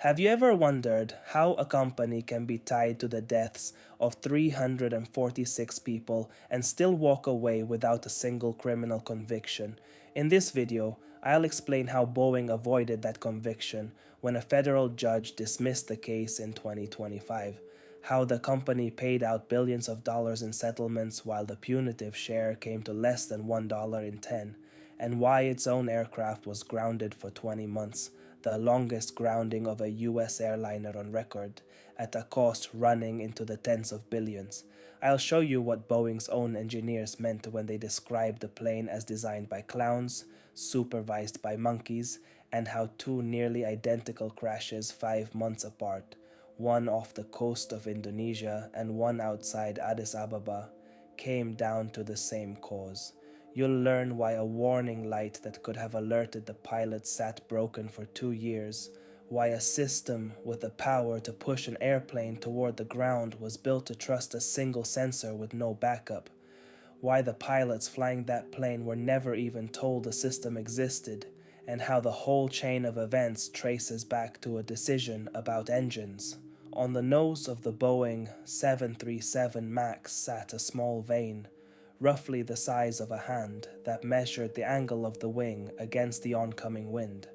Have you ever wondered how a company can be tied to the deaths of 346 people and still walk away without a single criminal conviction? In this video, I'll explain how Boeing avoided that conviction when a federal judge dismissed the case in 2025, how the company paid out billions of dollars in settlements while the punitive share came to less than $1 in 10, and why its own aircraft was grounded for 20 months, the longest grounding of a US airliner on record, at a cost running into the tens of billions. I'll show you what Boeing's own engineers meant when they described the plane as designed by clowns, supervised by monkeys, and how two nearly identical crashes 5 months apart, one off the coast of Indonesia and one outside Addis Ababa, came down to the same cause. You'll learn why a warning light that could have alerted the pilot sat broken for 2 years, why a system with the power to push an airplane toward the ground was built to trust a single sensor with no backup, why the pilots flying that plane were never even told the system existed, and how the whole chain of events traces back to a decision about engines. On the nose of the Boeing 737 MAX sat a small vane, roughly the size of a hand, that measured the angle of the wing against the oncoming wind.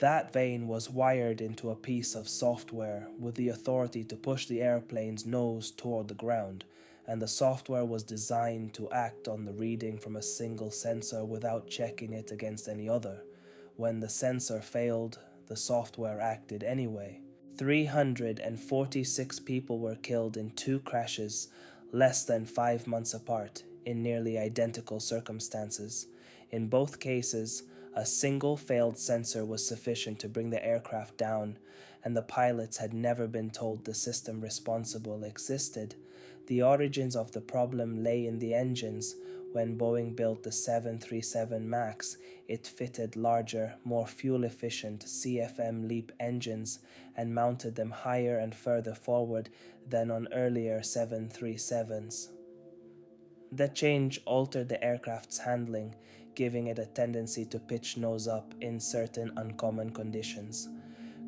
That vane was wired into a piece of software with the authority to push the airplane's nose toward the ground, and the software was designed to act on the reading from a single sensor without checking it against any other. When the sensor failed, the software acted anyway. 346 people were killed in 2 crashes, less than 5 months apart, in nearly identical circumstances. In both cases, a single failed sensor was sufficient to bring the aircraft down, and the pilots had never been told the system responsible existed. The origins of the problem lay in the engines. When Boeing built the 737 MAX, it fitted larger, more fuel-efficient CFM LEAP engines and mounted them higher and further forward than on earlier 737s. That change altered the aircraft's handling, giving it a tendency to pitch nose up in certain uncommon conditions.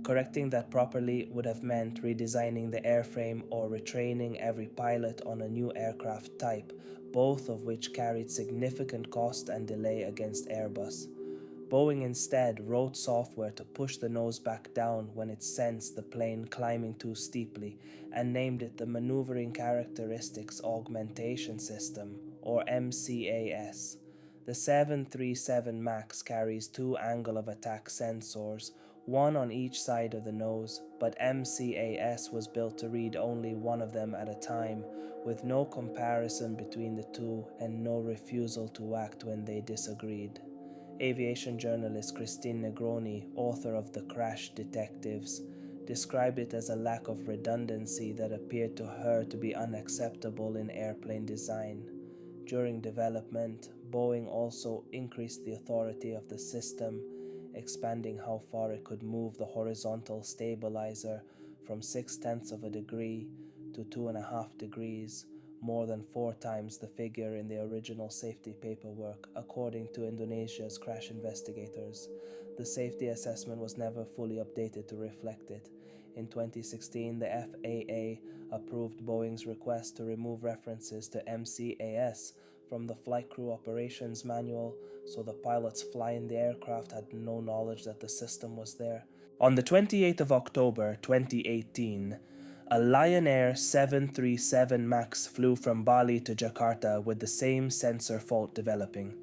Correcting that properly would have meant redesigning the airframe or retraining every pilot on a new aircraft type, both of which carried significant cost and delay against Airbus. Boeing instead wrote software to push the nose back down when it sensed the plane climbing too steeply, and named it the Maneuvering Characteristics Augmentation System, or MCAS. The 737 MAX carries 2 angle of attack sensors, one on each side of the nose, but MCAS was built to read only one of them at a time, with no comparison between the two and no refusal to act when they disagreed. Aviation journalist Christine Negroni, author of The Crash Detectives, described it as a lack of redundancy that appeared to her to be unacceptable in airplane design. During development, Boeing also increased the authority of the system, expanding how far it could move the horizontal stabilizer from 0.6 of a degree to 2.5 degrees, more than 4 times the figure in the original safety paperwork, according to Indonesia's crash investigators. The safety assessment was never fully updated to reflect it. In 2016, the FAA approved Boeing's request to remove references to MCAS from the Flight Crew Operations Manual, so the pilots flying the aircraft had no knowledge that the system was there. On the 28th of October 2018, a Lion Air 737 MAX flew from Bali to Jakarta with the same sensor fault developing.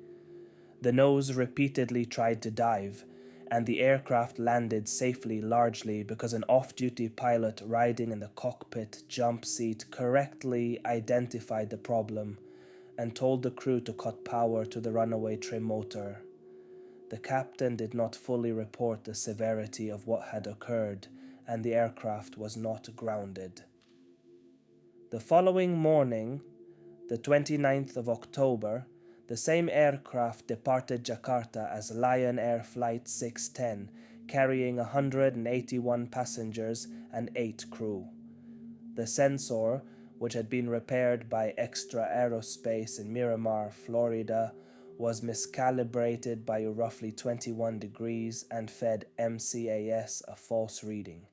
The nose repeatedly tried to dive, and the aircraft landed safely largely because an off-duty pilot riding in the cockpit jump seat correctly identified the problem and told the crew to cut power to the runaway trim motor. The captain did not fully report the severity of what had occurred, and the aircraft was not grounded. The following morning, the 29th of October, the same aircraft departed Jakarta as Lion Air Flight 610, carrying 181 passengers and 8 crew. The sensor, which had been repaired by Extra Aerospace in Miramar, Florida, was miscalibrated by roughly 21 degrees and fed MCAS a false reading.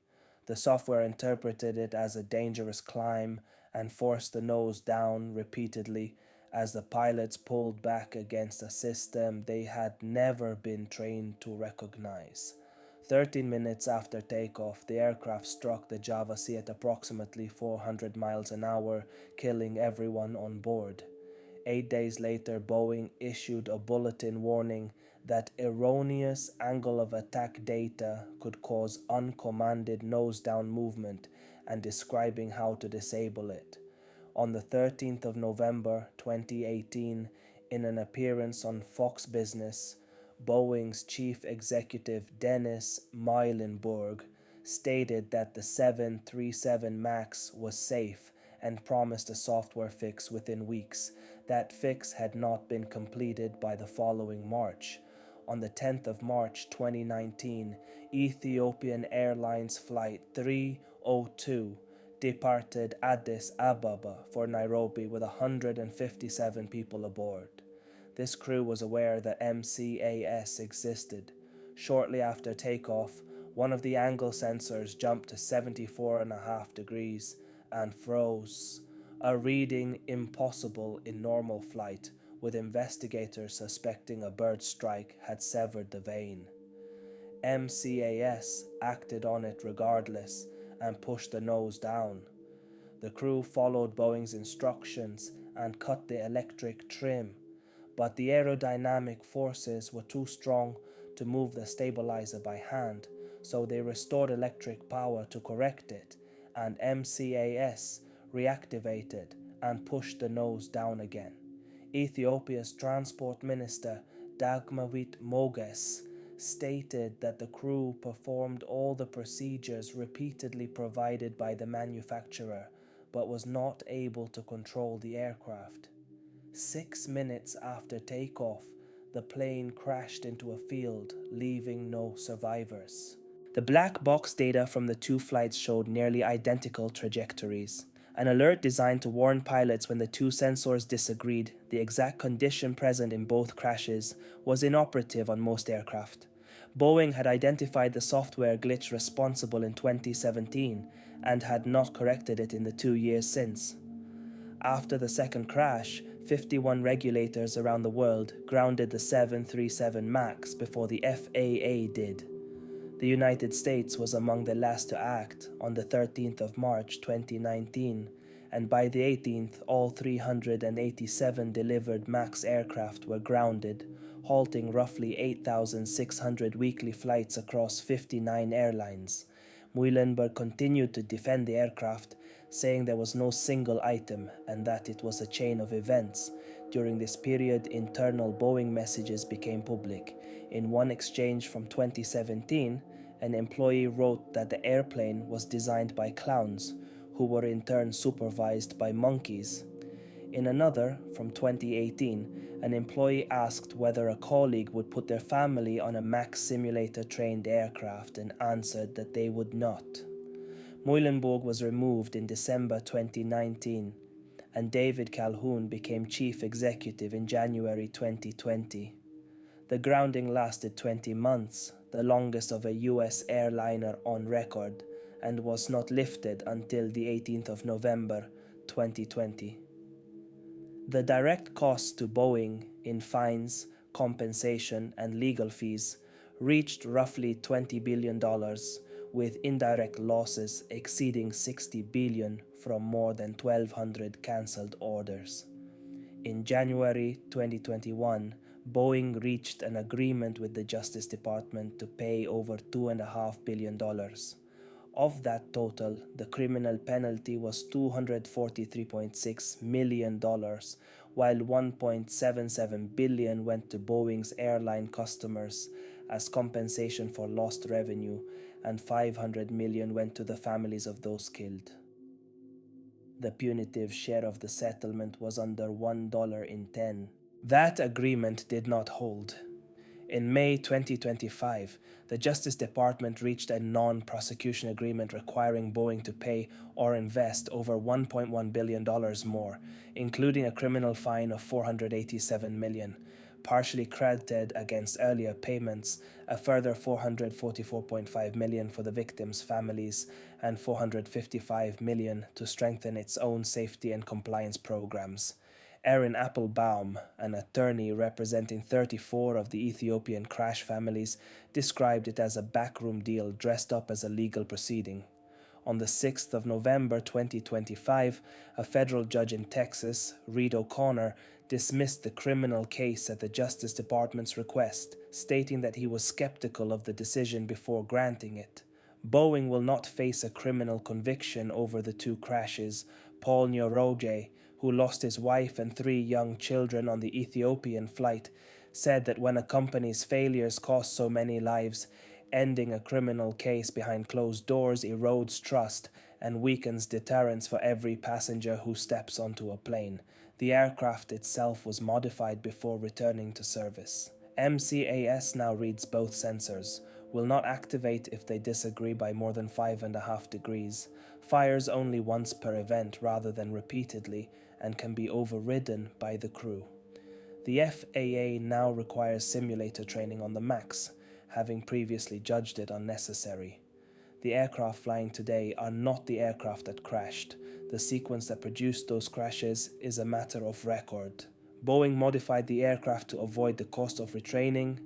The software interpreted it as a dangerous climb and forced the nose down repeatedly as the pilots pulled back against a system they had never been trained to recognize. 13 minutes after takeoff, the aircraft struck the Java Sea at approximately 400 miles an hour, killing everyone on board. 8 days later, Boeing issued a bulletin warning that erroneous angle of attack data could cause uncommanded nose-down movement and describing how to disable it. On the 13th of November 2018, in an appearance on Fox Business, Boeing's chief executive Dennis Muilenburg stated that the 737 MAX was safe and promised a software fix within weeks. That fix had not been completed by the following March. On the 10th of March 2019, Ethiopian Airlines Flight 302 departed Addis Ababa for Nairobi with 157 people aboard. This crew was aware that MCAS existed. Shortly after takeoff, one of the angle sensors jumped to 74.5 degrees and froze, a reading impossible in normal flight, with investigators suspecting a bird strike had severed the vane. MCAS acted on it regardless and pushed the nose down. The crew followed Boeing's instructions and cut the electric trim, but the aerodynamic forces were too strong to move the stabilizer by hand, so they restored electric power to correct it, and MCAS reactivated and pushed the nose down again. Ethiopia's Transport Minister Dagmawit Moges stated that the crew performed all the procedures repeatedly provided by the manufacturer, but was not able to control the aircraft. 6 minutes after takeoff, the plane crashed into a field, leaving no survivors. The black box data from the two flights showed nearly identical trajectories. An alert designed to warn pilots when the two sensors disagreed, the exact condition present in both crashes, was inoperative on most aircraft. Boeing had identified the software glitch responsible in 2017 and had not corrected it in the 2 years since. After the second crash, 51 regulators around the world grounded the 737 MAX before the FAA did. The United States was among the last to act on the 13th of March 2019, and by the 18th, all 387 delivered MAX aircraft were grounded, halting roughly 8,600 weekly flights across 59 airlines. Muilenburg continued to defend the aircraft, saying there was no single item and that it was a chain of events. During this period, internal Boeing messages became public. In one exchange from 2017, an employee wrote that the airplane was designed by clowns, who were in turn supervised by monkeys. In another, from 2018, an employee asked whether a colleague would put their family on a MAX simulator-trained aircraft and answered that they would not. Muilenburg was removed in December 2019, and David Calhoun became chief executive in January 2020. The grounding lasted 20 months, the longest of a US airliner on record, and was not lifted until the 18th of November 2020. The direct costs to Boeing in fines, compensation, and legal fees reached roughly $20 billion, with indirect losses exceeding $60 billion from more than 1,200 cancelled orders. In January 2021, Boeing reached an agreement with the Justice Department to pay over $2.5 billion. Of that total, the criminal penalty was $243.6 million, while $1.77 billion went to Boeing's airline customers as compensation for lost revenue, and $500 million went to the families of those killed. The punitive share of the settlement was under $1 in 10. That agreement did not hold. In May 2025, the Justice Department reached a non-prosecution agreement requiring Boeing to pay or invest over $1.1 billion more, including a criminal fine of $487 million. partially credited against earlier payments, a further $444.5 million for the victims' families, and $455 million to strengthen its own safety and compliance programs. Erin Applebaum, an attorney representing 34 of the Ethiopian crash families, described it as a backroom deal dressed up as a legal proceeding. On the 6th of November 2025, a federal judge in Texas, Reed O'Connor, dismissed the criminal case at the Justice Department's request, stating that he was skeptical of the decision before granting it. Boeing will not face a criminal conviction over the two crashes. Paul Nyoroge, who lost his wife and 3 young children on the Ethiopian flight, said that when a company's failures cost so many lives, ending a criminal case behind closed doors erodes trust and weakens deterrence for every passenger who steps onto a plane. The aircraft itself was modified before returning to service. MCAS now reads both sensors, will not activate if they disagree by more than 5.5 degrees, fires only once per event rather than repeatedly, and can be overridden by the crew. The FAA now requires simulator training on the MAX, having previously judged it unnecessary. The aircraft flying today are not the aircraft that crashed. The sequence that produced those crashes is a matter of record. Boeing modified the aircraft to avoid the cost of retraining,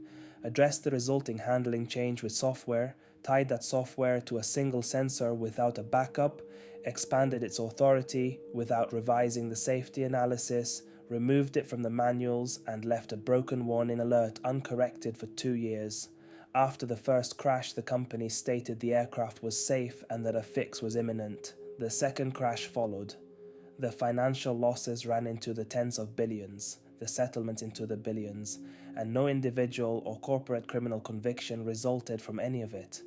addressed the resulting handling change with software, tied that software to a single sensor without a backup, expanded its authority without revising the safety analysis, removed it from the manuals, and left a broken warning alert uncorrected for 2 years. After the first crash, the company stated the aircraft was safe and that a fix was imminent. The second crash followed. The financial losses ran into the tens of billions, the settlement into the billions, and no individual or corporate criminal conviction resulted from any of it.